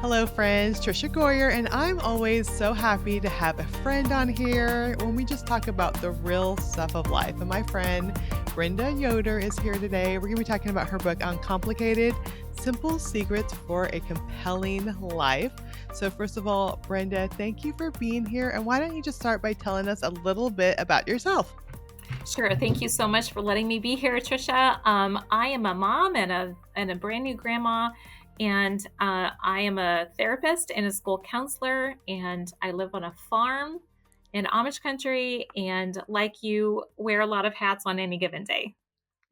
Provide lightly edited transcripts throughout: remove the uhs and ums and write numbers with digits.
Hello, friends. Trisha Goyer, and I'm always so happy to have a friend on here when we just talk about the real stuff of life. And my friend Brenda Yoder is here today. We're going to be talking about her book, Uncomplicated: Simple Secrets for a Compelling Life. So, first of all, Brenda, thank you for being here. And why don't you just start by telling us a little bit about yourself? Sure. Thank you so much for letting me be here, Trisha. I am a mom and a brand new grandma, and I am a therapist and a school counselor, and I live on a farm in Amish country, and like you, wear a lot of hats on any given day.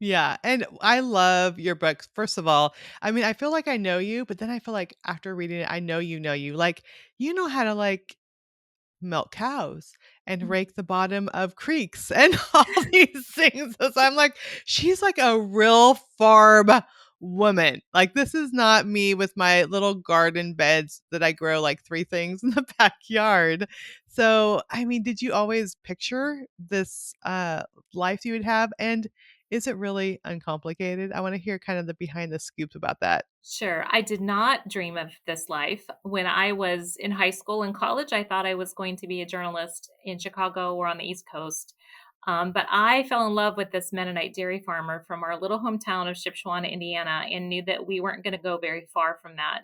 Yeah, and I love your book. First of all, I mean, I feel like I know you, but then I feel like after reading it, I know you know you. Like, you know how to milk cows and rake the bottom of creeks and all these things. So I'm like, she's like a real farm woman. Like, this is not me with my little garden beds that I grow like three things in the backyard. So, I mean, did you always picture this life you would have? And is it really uncomplicated? I want to hear kind of the behind the scoops about that. Sure. I did not dream of this life. When I was in high school and college, I thought I was going to be a journalist in Chicago or on the East Coast. But I fell in love with this Mennonite dairy farmer from our little hometown of Shipshewana, Indiana, and knew that we weren't going to go very far from that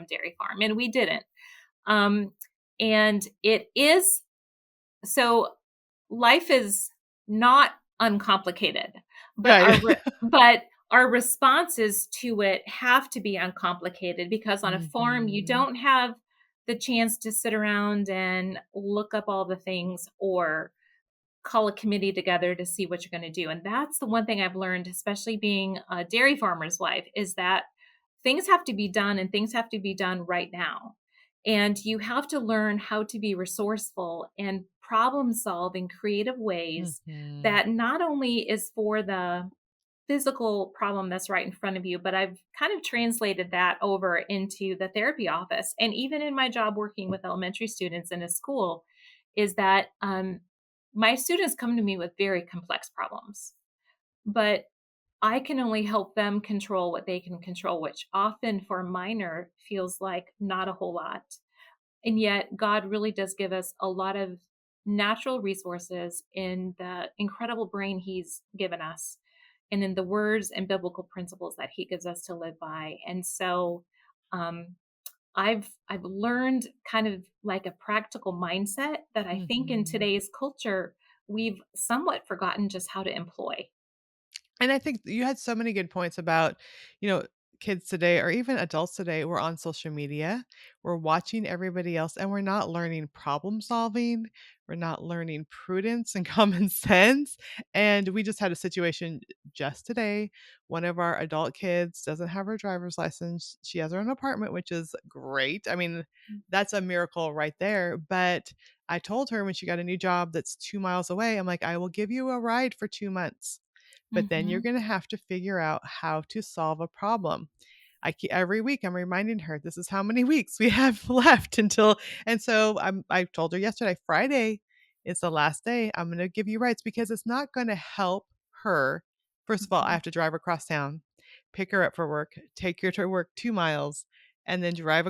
dairy farm. And we didn't. Um, and it is so life is not uncomplicated, but Right. our responses to it have to be uncomplicated because on a farm you Mhm. don't have the chance to sit around and look up all the things or call a committee together to see what you're going to do. And that's the one thing I've learned, especially being a dairy farmer's wife, is that things have to be done and things have to be done right now. And you have to learn how to be resourceful and problem solve in creative ways Mhm. that not only is for the physical problem that's right in front of you, but I've kind of translated that over into the therapy office. And even in my job working with elementary students in a school, is that my students come to me with very complex problems, but I can only help them control what they can control, which often for a minor feels like not a whole lot. And yet, God really does give us a lot of natural resources in the incredible brain He's given us and in the words and biblical principles that He gives us to live by. And so, um, I've learned kind of like a practical mindset that I think in Mhm. today's culture we've somewhat forgotten just how to employ. And I think you had so many good points about, you know, kids today or even adults today, we're on social media, we're watching everybody else, and we're not learning problem solving, we're not learning prudence and common sense. And we just had a situation just today. One of our adult kids doesn't have her driver's license. She has her own apartment, which is great. I mean, that's a miracle right there. But I told her when she got a new job that's 2 miles away, I'm like, I will give you a ride for 2 months, but then you're Mhm. going to have to figure out how to solve a problem. Every week I'm reminding her this is how many weeks we have left until, and so I told her yesterday, Friday is the last day. I'm going to give you rights because it's not going to help her. First of all, I Mhm. have to drive across town, pick her up for work, take her to work 2 miles, and then drive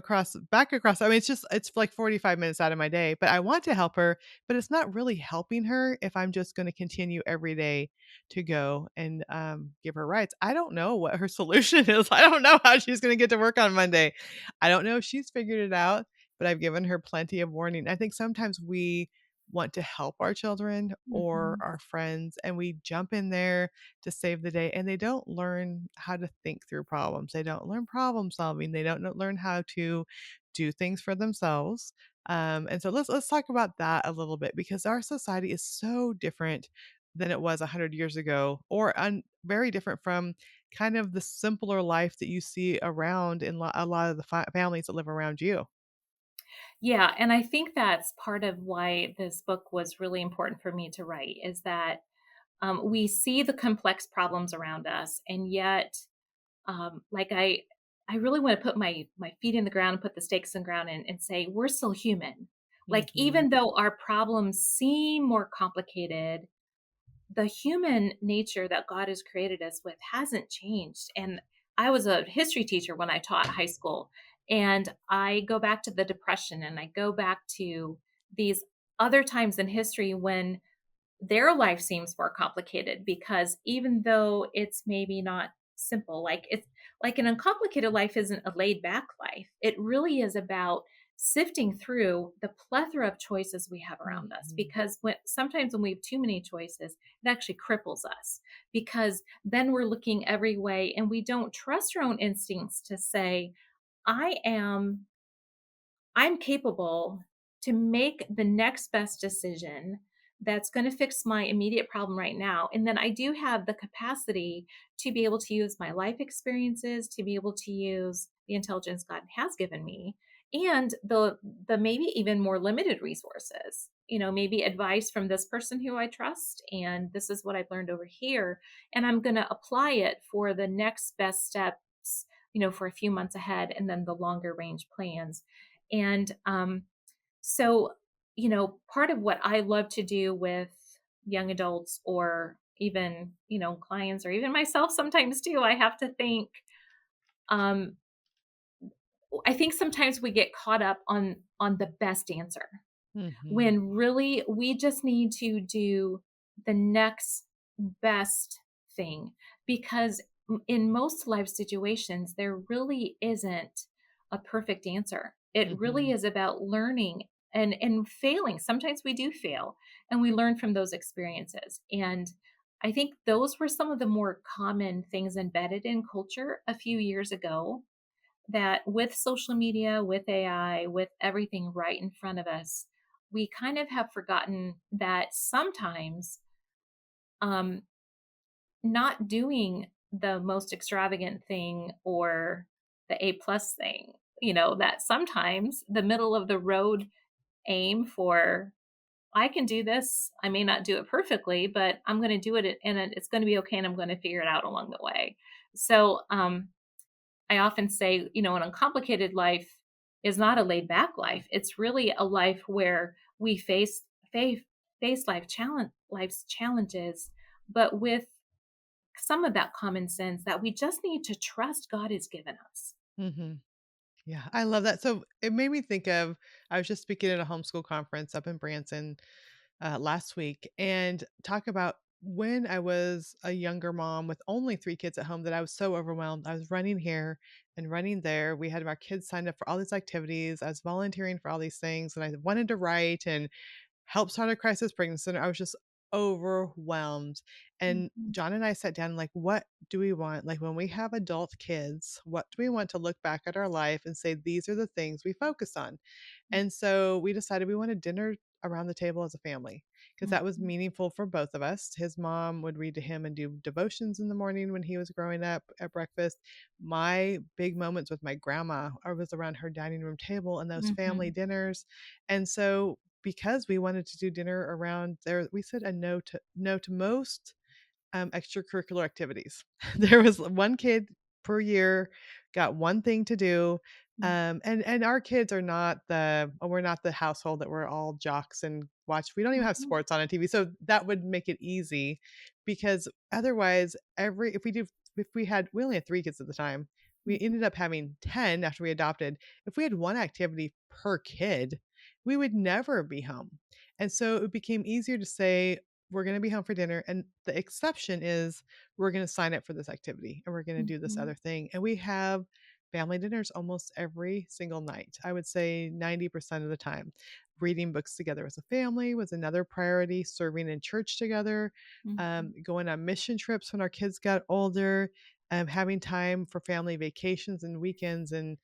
back across. I mean, it's like 45 minutes out of my day, but I want to help her, but it's not really helping her if I'm just going to continue every day to go and give her rights. I don't know what her solution is. I don't know how she's going to get to work on Monday. I don't know if she's figured it out, but I've given her plenty of warning. I think sometimes we want to help our children or Mhm. our friends and we jump in there to save the day, and they don't learn how to think through problems. They don't learn problem solving. They don't learn how to do things for themselves. And so let's talk about that a little bit because our society is so different than it was 100 years ago, or very different from kind of the simpler life that you see around in a lot of the families that live around you. Yeah, and I think that's part of why this book was really important for me to write is that we see the complex problems around us, and yet, like I really want to put my feet in the ground and put the stakes in the ground and say we're still human. Like Mhm. even though our problems seem more complicated, the human nature that God has created us with hasn't changed. And I was a history teacher when I taught high school. And I go back to the depression, and I go back to these other times in history when their life seems more complicated, because even though it's maybe not simple, like it's like an uncomplicated life isn't a laid back life. It really is about sifting through the plethora of choices we have around us, Mhm. because sometimes when we have too many choices, it actually cripples us, because then we're looking every way and we don't trust our own instincts to say, I am I'm capable to make the next best decision that's going to fix my immediate problem right now. And then I do have the capacity to be able to use my life experiences, to be able to use the intelligence God has given me, and the maybe even more limited resources. Maybe advice from this person who I trust, and this is what I've learned over here, and I'm going to apply it for the next best steps, for a few months ahead, and then the longer range plans. And so, part of what I love to do with young adults, or even, clients, or even myself sometimes too, um, I think sometimes we get caught up on the best answer, Mhm. when really we just need to do the next best thing, because in most life situations there really isn't a perfect answer. It really Mhm. is about learning and failing. Sometimes we do fail, and we learn from those experiences. And I think those were some of the more common things embedded in culture a few years ago, that with social media, with AI, with everything right in front of us, we kind of have forgotten that sometimes, um, not doing the most extravagant thing or the A plus thing, that sometimes the middle of the road aim for, I can do this. I may not do it perfectly, but I'm going to do it, and it's going to be okay. And I'm going to figure it out along the way. So, I often say, an uncomplicated life is not a laid back life. It's really a life where we face, face life's challenges, but with some of that common sense that we just need to trust God has given us. Mhm. Yeah, I love that. So it made me think of I was just speaking at a homeschool conference up in Branson last week and talk about when I was a younger mom with only 3 kids at home that I was so overwhelmed. I was running here and running there. We had our kids signed up for all these activities. I was volunteering for all these things and I wanted to write and help start a crisis pregnancy center. I was just overwhelmed. And Mhm, John and I sat down like, what do we want? Like when we have adult kids, what do we want to look back at our life and say, these are the things we focus on? And so we decided we wanted dinner around the table as a family because that was mhm, meaningful for both of us. His mom would read to him and do devotions in the morning when he was growing up at breakfast. My big moments with my grandma I was around her dining room table and those family mhm, dinners. And so because we wanted to do dinner around there, we said a no to most extracurricular activities. There was one kid per year, got one thing to do. mhm, And our kids are not we're not the household that we're all jocks and watch. We don't even have mhm, sports on a TV, so that would make it easy because otherwise, every if we only had 3 kids at the time, we mhm, ended up having 10 after we adopted. If we had one activity per kid, we would never be home, and so it became easier to say we're going to be home for dinner. And the exception is we're going to sign up for this activity and we're going to do this mhm, other thing. And we have family dinners almost every single night. I would say 90% of the time. Reading books together as a family was another priority, serving in church together, mhm, going on mission trips when our kids got older, having time for family vacations and weekends and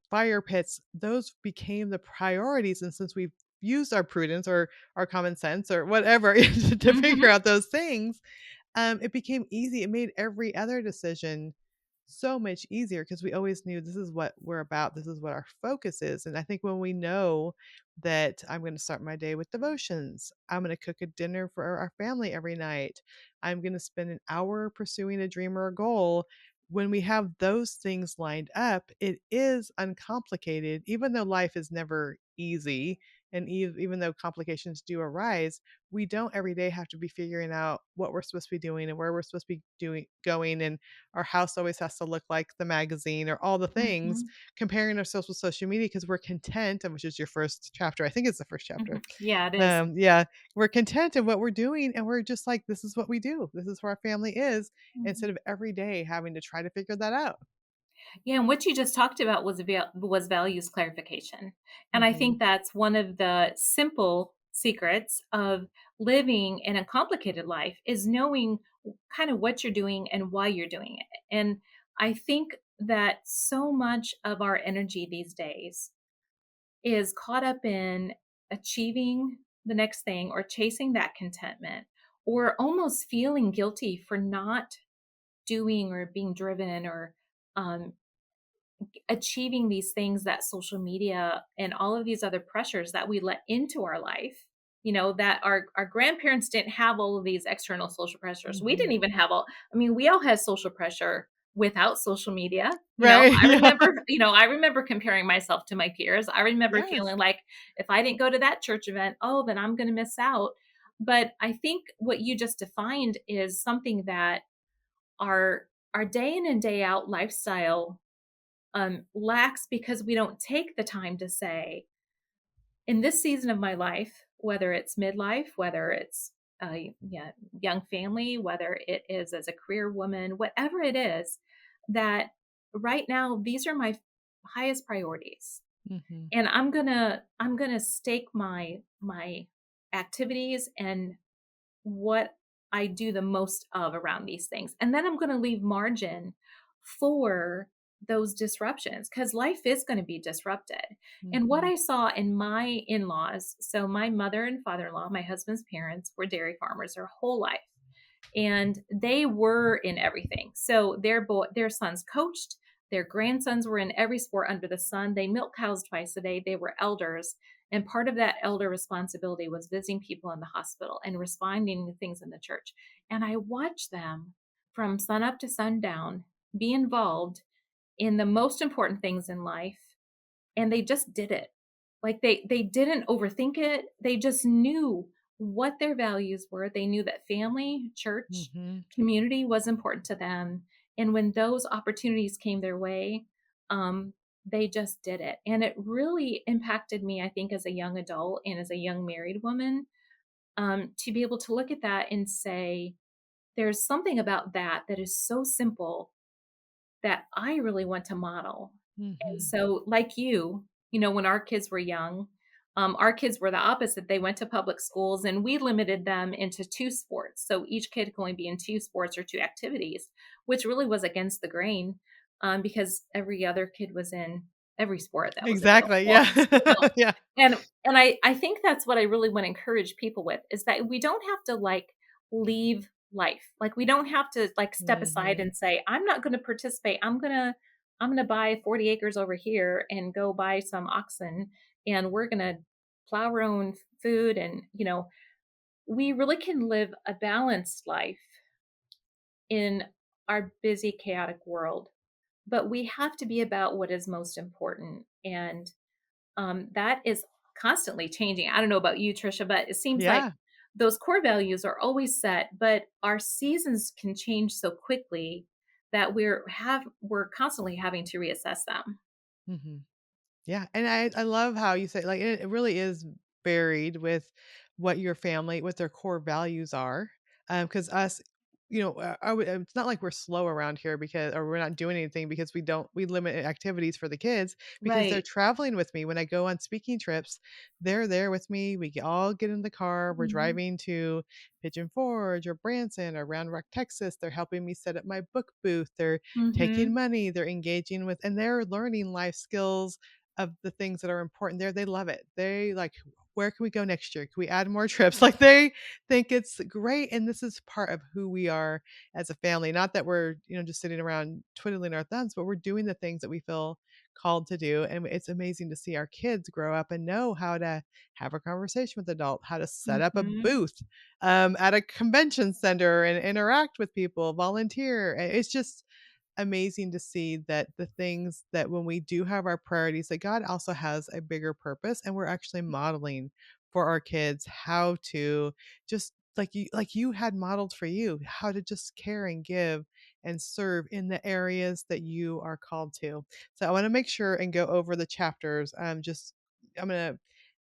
fire pits, those became the priorities. And since we've used our prudence or our common sense or whatever to figure mhm, out those things, it became easy. It made every other decision so much easier because we always knew this is what we're about. This is what our focus is. And I think when we know that I'm going to start my day with devotions, I'm going to cook a dinner for our family every night, I'm going to spend an hour pursuing a dream or a goal. When we have those things lined up, it is uncomplicated, even though life is never easy. And even though complications do arise, we don't every day have to be figuring out what we're supposed to be doing and where we're supposed to be doing going, and our house always has to look like the magazine or all the things, Mhm. comparing ourselves with social media because we're content, and which is your first chapter. I think it's the first chapter. Mhm. Yeah, it is. Yeah, we're content in what we're doing, and we're just like, this is what we do. This is where our family is, Mhm. instead of every day having to try to figure that out. Yeah, and what you just talked about was values clarification. And I Mhm. think that's one of the simple secrets of living in a complicated life is knowing kind of what you're doing and why you're doing it. And I think that so much of our energy these days is caught up in achieving the next thing or chasing that contentment or almost feeling guilty for not doing or being driven or um, achieving these things that social media and all of these other pressures that we let into our life, that our grandparents didn't have all of these external social pressures. We didn't Mhm. even have all, I mean, we all had social pressure without social media. Right, I yeah. remember, I remember comparing myself to my peers. I remember Yes. feeling like if I didn't go to that church event, oh, then I'm going to miss out. But I think what you just defined is something that our day in and day out lifestyle lacks because we don't take the time to say, in this season of my life, whether it's midlife, whether it's yeah, young family, whether it is as a career woman, whatever it is, that right now these are my highest priorities, Mhm. and I'm gonna stake my activities and what I do the most of around these things. And then I'm going to leave margin for those disruptions because life is going to be disrupted. And what Mhm. I saw in my in laws, so my mother and father in law, my husband's parents, were dairy farmers their whole life. And they were in everything. So their sons coached, their grandsons were in every sport under the sun. They milked cows twice a day. They were elders. And part of that elder responsibility was visiting people in the hospital and responding to things in the church. And I watched them from sun up to sundown be involved in the most important things in life, and they just did it. Like they didn't overthink it. They just knew what their values were. They knew that family, church, Mhm. community was important to them. And when those opportunities came their way, they just did it. And it really impacted me, I think, as a young adult and as a young married woman, to be able to look at that and say, there's something about that that is so simple that I really want to model. And Mhm. so, like when our kids were young, our kids were the opposite. They went to public schools and we limited them into two sports. So each kid could only be in two sports or two activities, which really was against the grain, because every other kid was in every sport that was Exactly, available. yeah. Yeah. And I think that's what I really want to encourage people with is that we don't have to like leave life. Like we don't have to like step aside Mhm. and say, I'm not going to participate. I'm going to buy 40 acres over here and go buy some oxen and we're going to plow our own food and we really can live a balanced life in our busy chaotic world. But we have to be about what is most important and that is constantly changing. I don't know about you, Trisha, but it seems like Yeah. those core values are always set, but our seasons can change so quickly that we're constantly having to reassess them. Mhm. Yeah, and I love how you say, like, it really is varied with what their core values are. Because us, it's not like we're slow around here because or we're not doing anything because we limit activities for the kids because they're Right. traveling with me when I go on speaking trips. They're there with me. All get in the car. We're Mhm. driving to Pigeon Forge or Branson or Round Rock, Texas. They're helping me set up my book booth. They're taking Mhm. money. They're engaging with, and they're learning life skills of the things that are important there. They love it. They like, where can we go next year? Can we add more trips? Like they think it's great. And this is part of who we are as a family. Not that we're, just sitting around twiddling our thumbs, but we're doing the things that we feel called to do. And it's amazing to see our kids grow up and know how to have a conversation with adult, how to set up a Mhm. booth at a convention center and interact with people, volunteer. It's just amazing to see that the things that when we do have our priorities, that God also has a bigger purpose, and we're actually modeling for our kids how to just like you had modeled for you, how to just care and give and serve in the areas that you are called to. So I want to make sure and go over the chapters. I'm gonna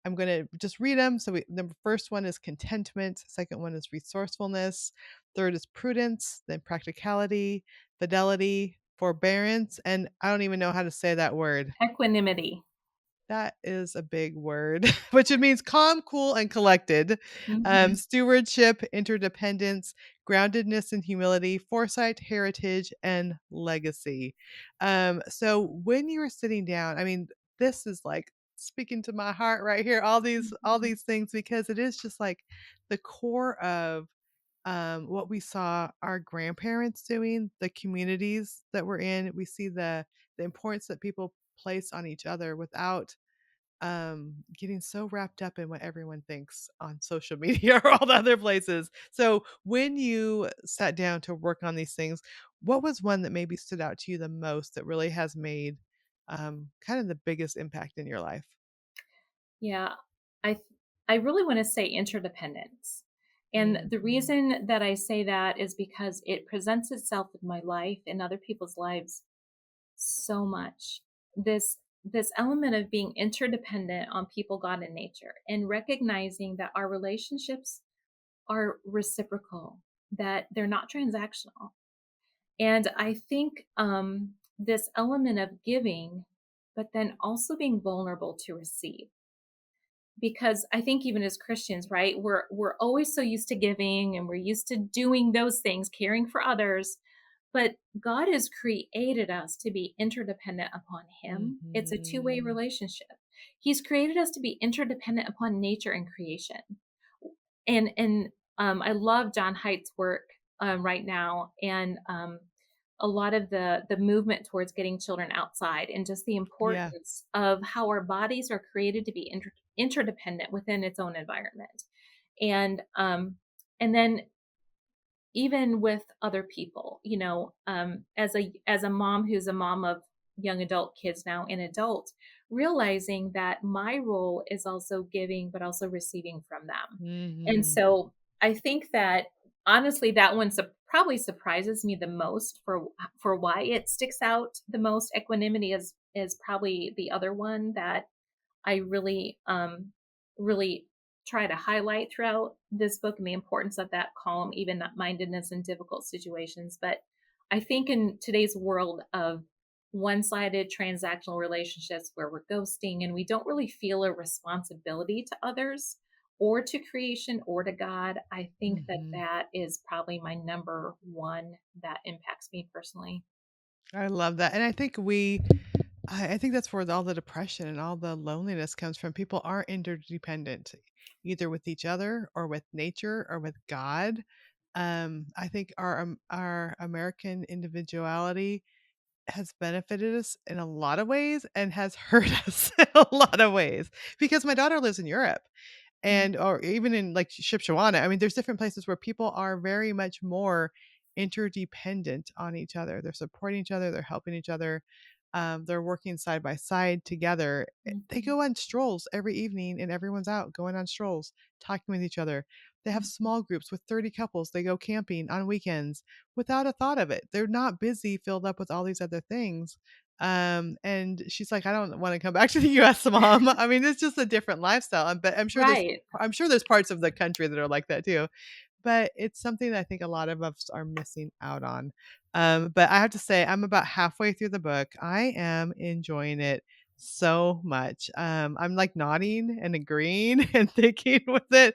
I'm gonna just read them. So the first one is contentment. Second one is resourcefulness. Third is prudence. Then practicality, fidelity, forbearance, and I don't even know how to say that word. Equanimity. That is a big word, which it means calm, cool, and collected. Mhm. Stewardship, interdependence, groundedness and humility, foresight, heritage, and legacy. So when you were sitting down, I mean, this is like speaking to my heart right here. All Mhm. these things because it is just like the core of what we saw our grandparents doing, the communities that we're in. We see the importance that people place on each other without getting so wrapped up in what everyone thinks on social media or all the other places. So when you sat down to work on these things, what was one that maybe stood out to you the most that really has made kind of the biggest impact in your life? Yeah, I th- I really want to say interdependence. And the Mhm. reason that I say that is because it presents itself in my life and other people's lives so much. This element of being interdependent on people, God, and nature, and recognizing that our relationships are reciprocal, that they're not transactional. And I think this element of giving, but then also being vulnerable to receive, because I think even as Christians, right, we're always so used to giving and we're used to doing those things, caring for others, but God has created us to be interdependent upon him. It's a two-way Mhm. relationship. He's created us to be interdependent upon nature and creation. And I love John Haidt's work right now, and a lot of the movement towards getting children outside, and just the Yeah. importance of how our bodies are created to be interdependent within its own environment, and and then even with other people, as a mom who's a mom of young adult kids now and adult, realizing that my role is also giving but also receiving from them. And Mhm. so I think that honestly that one probably surprises me the most for why it sticks out the most. Equanimity is probably the other one that I really try to highlight throughout this book, and the importance of that calm, even mindedness in difficult situations. But I think in today's world of one-sided transactional relationships where we're ghosting and we don't really feel a responsibility to others or to creation or to God, I think that Mhm. that is probably my number one that impacts me personally. I love that. And I think that's where all the depression and all the loneliness comes from. People are interdependent, either with each other or with nature or with God. I think our American individuality has benefited us in a lot of ways and has hurt us in a lot of ways. Because my daughter lives in Europe Mm, and or even in like Shipshawana. I mean, there's different places where people are very much more interdependent on each other. They're supporting each other, they're helping each other. They're working side by side together. They mhm, go on strolls every evening and everyone's out going on strolls, talking with each other. They have mhm. small groups with 30 couples. They go camping on weekends without a thought of it. They're not busy, filled up with all these other things. And she's like, "I don't wanna come back to the US, mom." I mean, it's just a different lifestyle, but Right. I'm sure there's parts of the country that are like that too. But it's something that I think a lot of us are missing out on. But I have to say, I'm about halfway through the book. I am enjoying it so much. I'm like nodding and agreeing and thinking with it.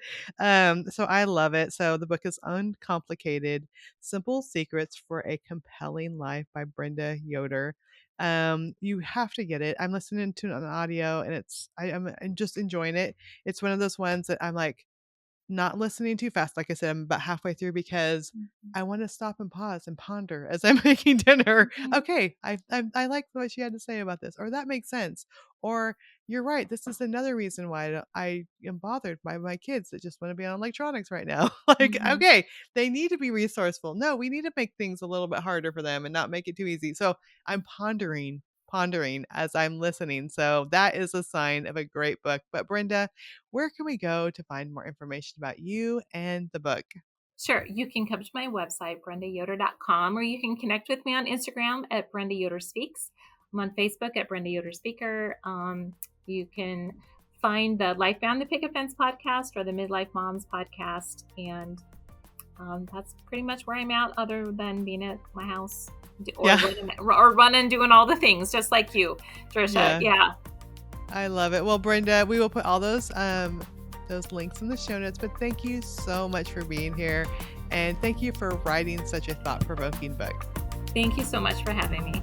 So I love it. So the book is Uncomplicated: Simple Secrets for a Compelling Life by Brenda Yoder. You have to get it. I'm listening to it on audio and I'm just enjoying it. It's one of those ones that I'm like, not listening too fast, like I said, I'm about halfway through because Mhm, I wanna stop and pause and ponder as I'm making dinner. mhm. "Okay, I like what she had to say about this," or "That makes sense," Or you're right, this is another reason why I am bothered by my kids that just want to be on electronics right now. Like, Mhm. okay, they need to be resourceful. No, we need to make things a little bit harder for them and not make it too easy. So I'm pondering as I'm listening. So that is a sign of a great book. But Brenda, where can we go to find more information about you and the book? Sure. You can come to my website, brendayoder.com, or you can connect with me on Instagram at Brenda Yoder Speaks. I'm on Facebook at Brenda Yoder Speaker. You can find the Life Bound to Pick a Fence podcast or the Midlife Moms podcast. And that's pretty much where I'm at, other than being at my house Yeah. or running, doing all the things, just like you, Trisha. Yeah. Yeah. I love it. Well, Brenda, we will put all those links in the show notes, but thank you so much for being here and thank you for writing such a thought-provoking book. Thank you so much for having me.